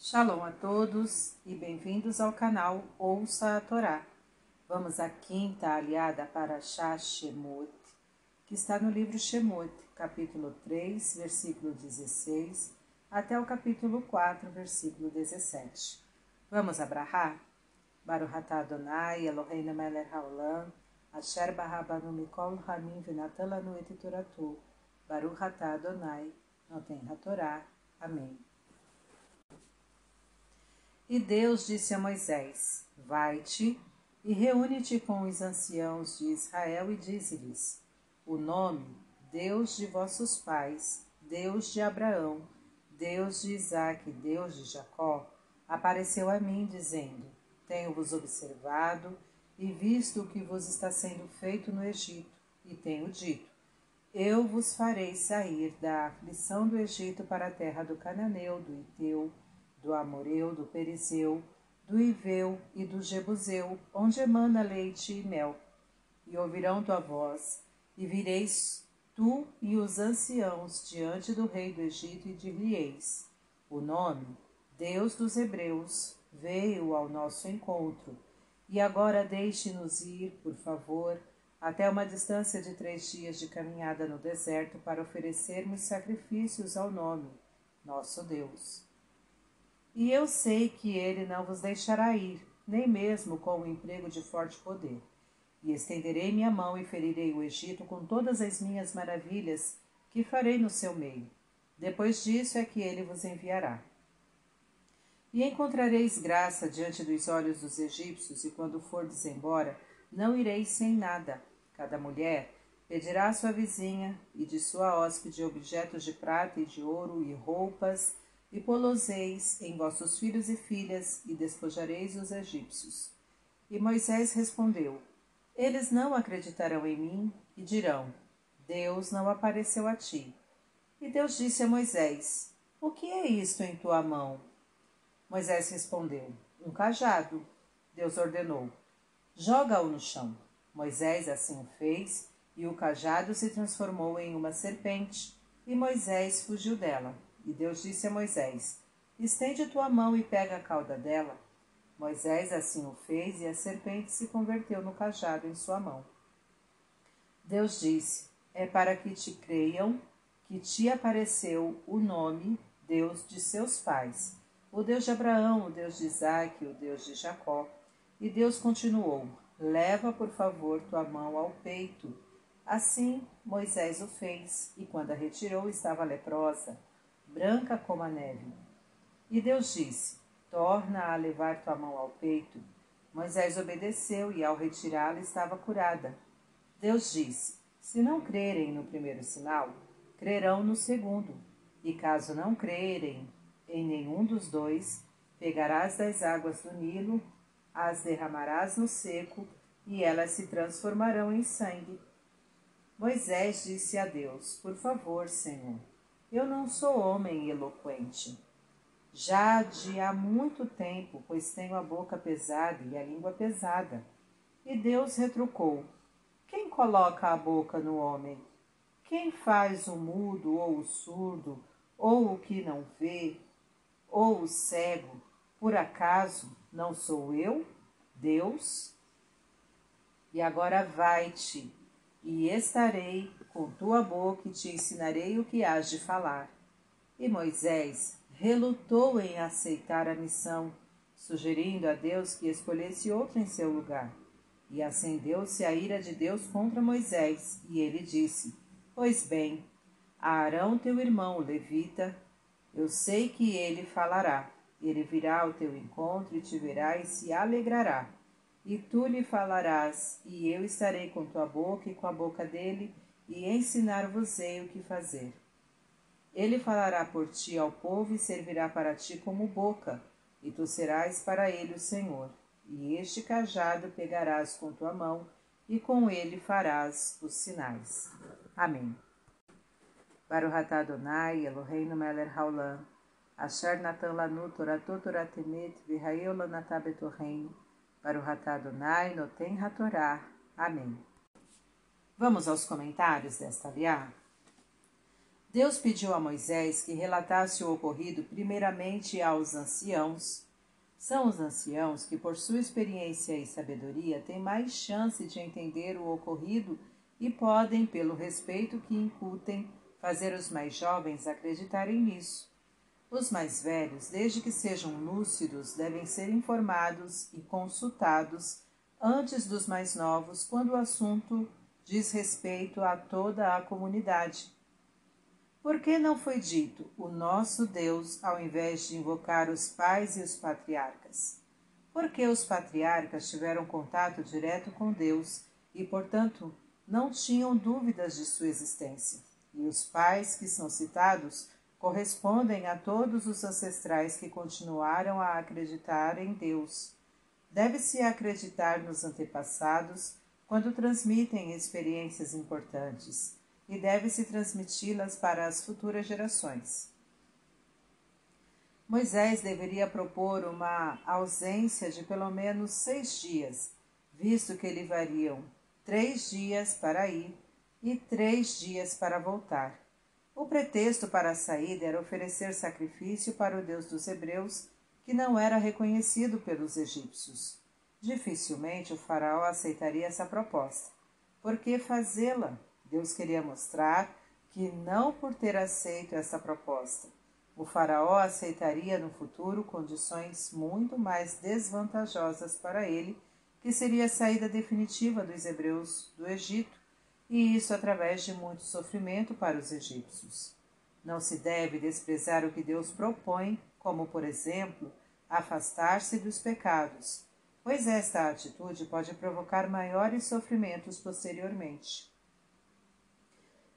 Shalom a todos e bem-vindos ao canal Ouça a Torá. Vamos à quinta aliada para Shemot, que está no livro Shemot, capítulo 3, versículo 16, até o capítulo 4, versículo 17. Vamos abrahar? Baruch atah Adonai, Eloheinu melech haolam, asher barabanu mikol hamim venatan lanu et toratu. Baruch atah Adonai, noten hatorá. Amém. E Deus disse a Moisés: Vai-te e reúne-te com os anciãos de Israel e dize-lhes: O nome, Deus de vossos pais, Deus de Abraão, Deus de Isaque, Deus de Jacó, apareceu a mim, dizendo: Tenho-vos observado e visto o que vos está sendo feito no Egito, e tenho dito: Eu vos farei sair da aflição do Egito para a terra do Cananeu, do Iteu, do Amoreu, do Perizeu, do Iveu e do Jebuseu, onde emana leite e mel. E ouvirão tua voz, e vireis tu e os anciãos diante do rei do Egito, e dir-lhe-eis: O nome, Deus dos Hebreus, veio ao nosso encontro, e agora deixe-nos ir, por favor, até uma distância de 3 dias de caminhada no deserto, para oferecermos sacrifícios ao nome, nosso Deus. E eu sei que ele não vos deixará ir, nem mesmo com o emprego de forte poder. E estenderei minha mão e ferirei o Egito com todas as minhas maravilhas que farei no seu meio. Depois disso é que ele vos enviará. E encontrareis graça diante dos olhos dos egípcios, e quando fordes embora, não ireis sem nada. Cada mulher pedirá à sua vizinha e de sua hóspede objetos de prata e de ouro e roupas, e poloseis em vossos filhos e filhas, e despojareis os egípcios. E Moisés respondeu: Eles não acreditarão em mim, e dirão: Deus não apareceu a ti. E Deus disse a Moisés: O que é isto em tua mão? Moisés respondeu: Um cajado. Deus ordenou: Joga-o no chão. Moisés assim o fez, e o cajado se transformou em uma serpente, e Moisés fugiu dela. E Deus disse a Moisés: Estende tua mão e pega a cauda dela. Moisés assim o fez, e a serpente se converteu no cajado em sua mão. Deus disse: É para que te creiam que te apareceu o nome, Deus de seus pais, o Deus de Abraão, o Deus de Isaque, o Deus de Jacó. E Deus continuou: Leva, por favor, tua mão ao peito. Assim Moisés o fez, e quando a retirou, estava leprosa, branca como a neve. E Deus disse: Torna a levar tua mão ao peito. Moisés obedeceu, e ao retirá-la estava curada. Deus disse: Se não crerem no primeiro sinal, crerão no segundo. E caso não crerem em nenhum dos dois, pegarás das águas do Nilo, as derramarás no seco, e elas se transformarão em sangue. Moisés disse a Deus: Por favor, Senhor, eu não sou homem eloquente. Já de há muito tempo, pois tenho a boca pesada e a língua pesada. E Deus retrucou: Quem coloca a boca no homem? Quem faz o mudo ou o surdo, ou o que não vê, ou o cego? Por acaso não sou eu, Deus? E agora vai-te, e estarei com tua boca e te ensinarei o que hás de falar. E Moisés relutou em aceitar a missão, sugerindo a Deus que escolhesse outro em seu lugar. E acendeu-se a ira de Deus contra Moisés, e ele disse: Pois bem, a Arão teu irmão, o levita, eu sei que ele falará. Ele virá ao teu encontro e te verá e se alegrará. E tu lhe falarás, e eu estarei com tua boca e com a boca dele, e ensinar-vos-ei o que fazer. Ele falará por ti ao povo e servirá para ti como boca, e tu serás para ele o Senhor. E este cajado pegarás com tua mão, e com ele farás os sinais. Amém. Baruch atah Adonai, Eloheinu melech haolam, asher natan lanu toratot torat emet, v'hayeu lanatah betorreinu. Baruch atah Adonai, noten hatorá. Amém. Vamos aos comentários desta aliá? Deus pediu a Moisés que relatasse o ocorrido primeiramente aos anciãos. São os anciãos que, por sua experiência e sabedoria, têm mais chance de entender o ocorrido e podem, pelo respeito que incutem, fazer os mais jovens acreditarem nisso. Os mais velhos, desde que sejam lúcidos, devem ser informados e consultados antes dos mais novos quando o assunto diz respeito a toda a comunidade. Por que não foi dito o nosso Deus ao invés de invocar os pais e os patriarcas? Porque os patriarcas tiveram contato direto com Deus e, portanto, não tinham dúvidas de sua existência. E os pais que são citados correspondem a todos os ancestrais que continuaram a acreditar em Deus. Deve-se acreditar nos antepassados quando transmitem experiências importantes e deve-se transmiti-las para as futuras gerações. Moisés deveria propor uma ausência de pelo menos 6 dias, visto que levariam 3 dias para ir e 3 dias para voltar. O pretexto para a saída era oferecer sacrifício para o Deus dos Hebreus, que não era reconhecido pelos egípcios. Dificilmente o faraó aceitaria essa proposta. Por que fazê-la? Deus queria mostrar que não por ter aceito essa proposta. O faraó aceitaria no futuro condições muito mais desvantajosas para ele, que seria a saída definitiva dos hebreus do Egito, e isso através de muito sofrimento para os egípcios. Não se deve desprezar o que Deus propõe, como, por exemplo, afastar-se dos pecados, pois esta atitude pode provocar maiores sofrimentos posteriormente.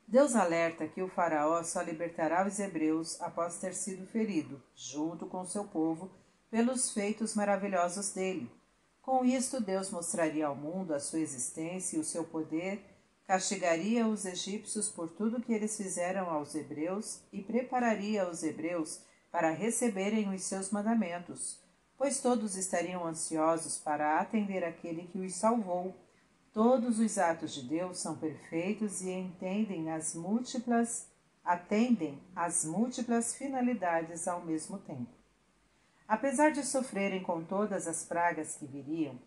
Deus alerta que o faraó só libertará os hebreus após ter sido ferido, junto com seu povo, pelos feitos maravilhosos dele. Com isto, Deus mostraria ao mundo a sua existência e o seu poder, castigaria os egípcios por tudo que eles fizeram aos hebreus e prepararia os hebreus para receberem os seus mandamentos, pois todos estariam ansiosos para atender aquele que os salvou. Todos os atos de Deus são perfeitos e atendem às múltiplas finalidades ao mesmo tempo. Apesar de sofrerem com todas as pragas que viriam,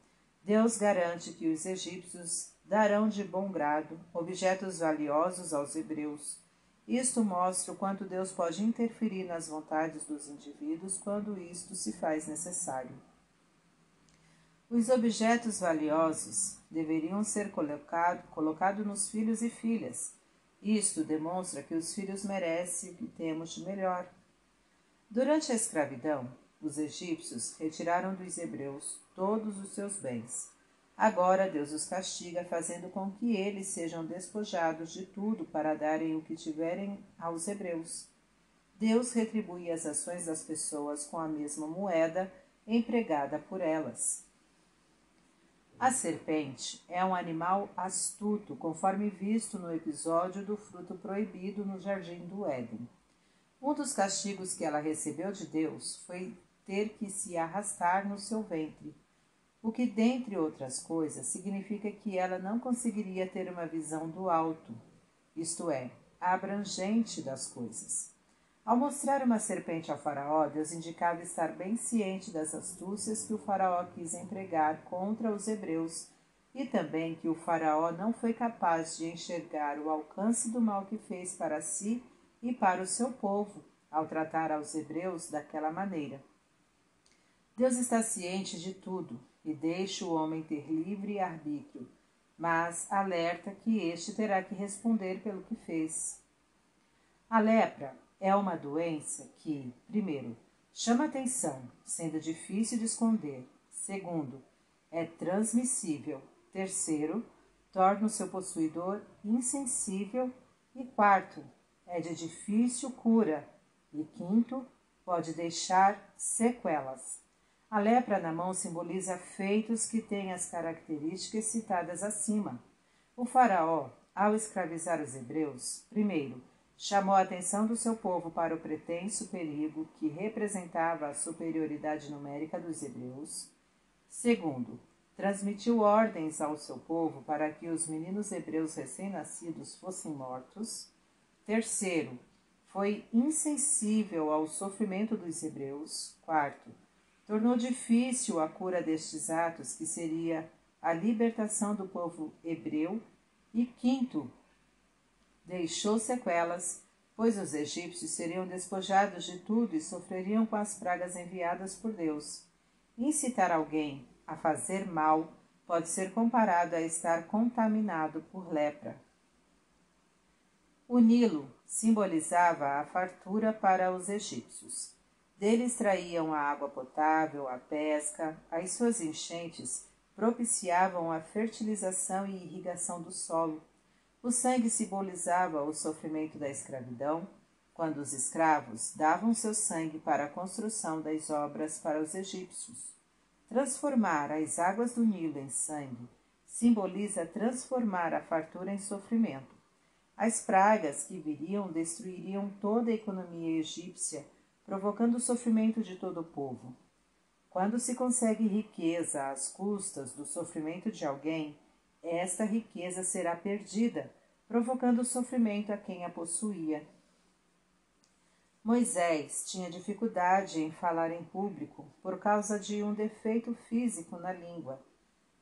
Deus garante que os egípcios darão de bom grado objetos valiosos aos hebreus. Isto mostra o quanto Deus pode interferir nas vontades dos indivíduos quando isto se faz necessário. Os objetos valiosos deveriam ser colocados nos filhos e filhas. Isto demonstra que os filhos merecem o que temos de melhor. Durante a escravidão, os egípcios retiraram dos hebreus todos os seus bens. Agora Deus os castiga, fazendo com que eles sejam despojados de tudo para darem o que tiverem aos hebreus. Deus retribui as ações das pessoas com a mesma moeda empregada por elas. A serpente é um animal astuto, conforme visto no episódio do fruto proibido no jardim do Éden. Um dos castigos que ela recebeu de Deus foi ter que se arrastar no seu ventre, o que, dentre outras coisas, significa que ela não conseguiria ter uma visão do alto, isto é, abrangente das coisas. Ao mostrar uma serpente ao faraó, Deus indicava estar bem ciente das astúcias que o faraó quis empregar contra os hebreus e também que o faraó não foi capaz de enxergar o alcance do mal que fez para si e para o seu povo ao tratar aos hebreus daquela maneira. Deus está ciente de tudo e deixa o homem ter livre arbítrio, mas alerta que este terá que responder pelo que fez. A lepra é uma doença que, primeiro, chama atenção, sendo difícil de esconder. Segundo, é transmissível. Terceiro, torna o seu possuidor insensível. E quarto, é de difícil cura. E quinto, pode deixar sequelas. A lepra na mão simboliza feitos que têm as características citadas acima. O faraó, ao escravizar os hebreus, primeiro, chamou a atenção do seu povo para o pretenso perigo que representava a superioridade numérica dos hebreus. Segundo, transmitiu ordens ao seu povo para que os meninos hebreus recém-nascidos fossem mortos. Terceiro, foi insensível ao sofrimento dos hebreus. Quarto, tornou difícil a cura destes atos, que seria a libertação do povo hebreu. E quinto, deixou sequelas, pois os egípcios seriam despojados de tudo e sofreriam com as pragas enviadas por Deus. Incitar alguém a fazer mal pode ser comparado a estar contaminado por lepra. O Nilo simbolizava a fartura para os egípcios. Dele extraíam a água potável, a pesca, as suas enchentes propiciavam a fertilização e irrigação do solo. O sangue simbolizava o sofrimento da escravidão, quando os escravos davam seu sangue para a construção das obras para os egípcios. Transformar as águas do Nilo em sangue simboliza transformar a fartura em sofrimento. As pragas que viriam destruiriam toda a economia egípcia, provocando o sofrimento de todo o povo. Quando se consegue riqueza às custas do sofrimento de alguém, esta riqueza será perdida, provocando sofrimento a quem a possuía. Moisés tinha dificuldade em falar em público por causa de um defeito físico na língua.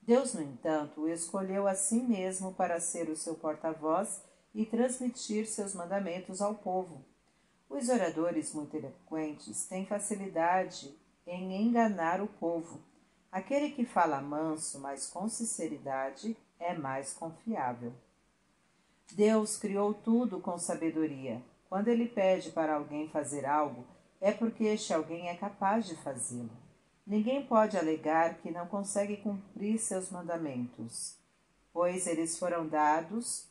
Deus, no entanto, o escolheu a si mesmo para ser o seu porta-voz e transmitir seus mandamentos ao povo. Os oradores muito eloquentes têm facilidade em enganar o povo. Aquele que fala manso, mas com sinceridade, é mais confiável. Deus criou tudo com sabedoria. Quando ele pede para alguém fazer algo, é porque este alguém é capaz de fazê-lo. Ninguém pode alegar que não consegue cumprir seus mandamentos, pois eles foram dados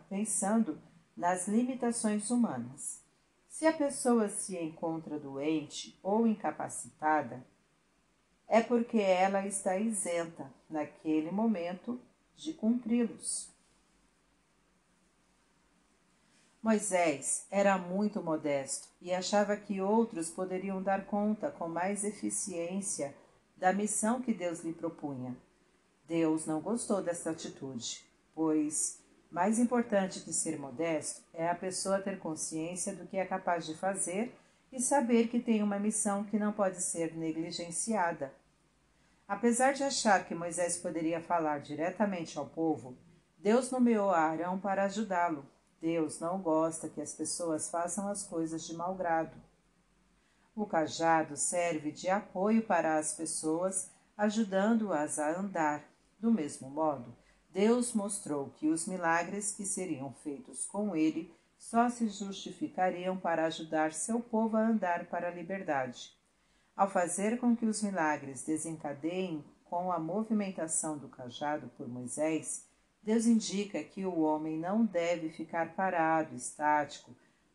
pensando nas limitações humanas. Se a pessoa se encontra doente ou incapacitada, é porque ela está isenta, naquele momento, de cumpri-los. Moisés era muito modesto e achava que outros poderiam dar conta com mais eficiência da missão que Deus lhe propunha. Deus não gostou dessa atitude, pois mais importante que ser modesto é a pessoa ter consciência do que é capaz de fazer e saber que tem uma missão que não pode ser negligenciada. Apesar de achar que Moisés poderia falar diretamente ao povo, Deus nomeou Arão para ajudá-lo. Deus não gosta que as pessoas façam as coisas de mau grado. O cajado serve de apoio para as pessoas, ajudando-as a andar. Do mesmo modo, Deus mostrou que os milagres que seriam feitos com ele só se justificariam para ajudar seu povo a andar para a liberdade. Ao fazer com que os milagres desencadeiem com a movimentação do cajado por Moisés, Deus indica que o homem não deve ficar parado, estático,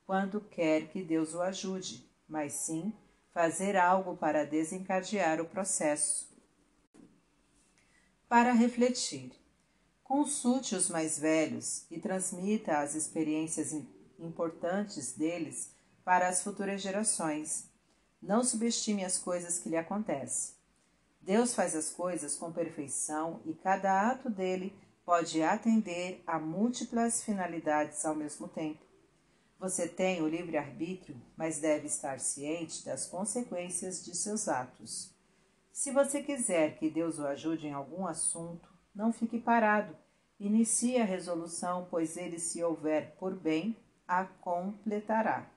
quando quer que Deus o ajude, mas sim fazer algo para desencadear o processo. Para refletir, consulte os mais velhos e transmita as experiências importantes deles para as futuras gerações. Não subestime as coisas que lhe acontecem. Deus faz as coisas com perfeição e cada ato dele pode atender a múltiplas finalidades ao mesmo tempo. Você tem o livre-arbítrio, mas deve estar ciente das consequências de seus atos. Se você quiser que Deus o ajude em algum assunto, não fique parado. Inicie a resolução, pois ele, se houver por bem, a completará.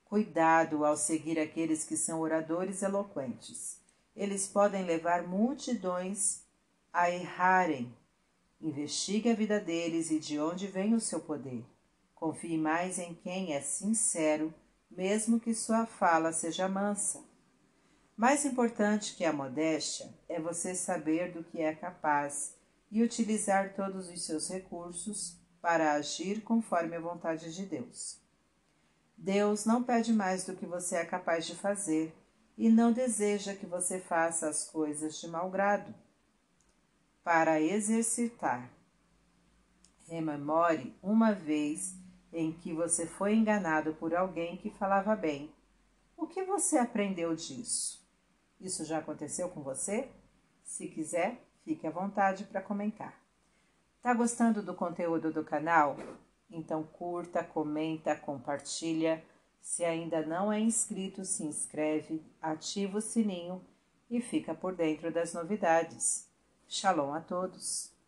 Cuidado ao seguir aqueles que são oradores eloquentes. Eles podem levar multidões a errarem. Investigue a vida deles e de onde vem o seu poder. Confie mais em quem é sincero, mesmo que sua fala seja mansa. Mais importante que a modéstia é você saber do que é capaz e utilizar todos os seus recursos para agir conforme a vontade de Deus. Deus não pede mais do que você é capaz de fazer e não deseja que você faça as coisas de mau grado. Para exercitar, rememore uma vez em que você foi enganado por alguém que falava bem. O que você aprendeu disso? Isso já aconteceu com você? Se quiser, fique à vontade para comentar. Tá gostando do conteúdo do canal? Então curta, comenta, compartilha. Se ainda não é inscrito, se inscreve, ativa o sininho e fica por dentro das novidades. Shalom a todos!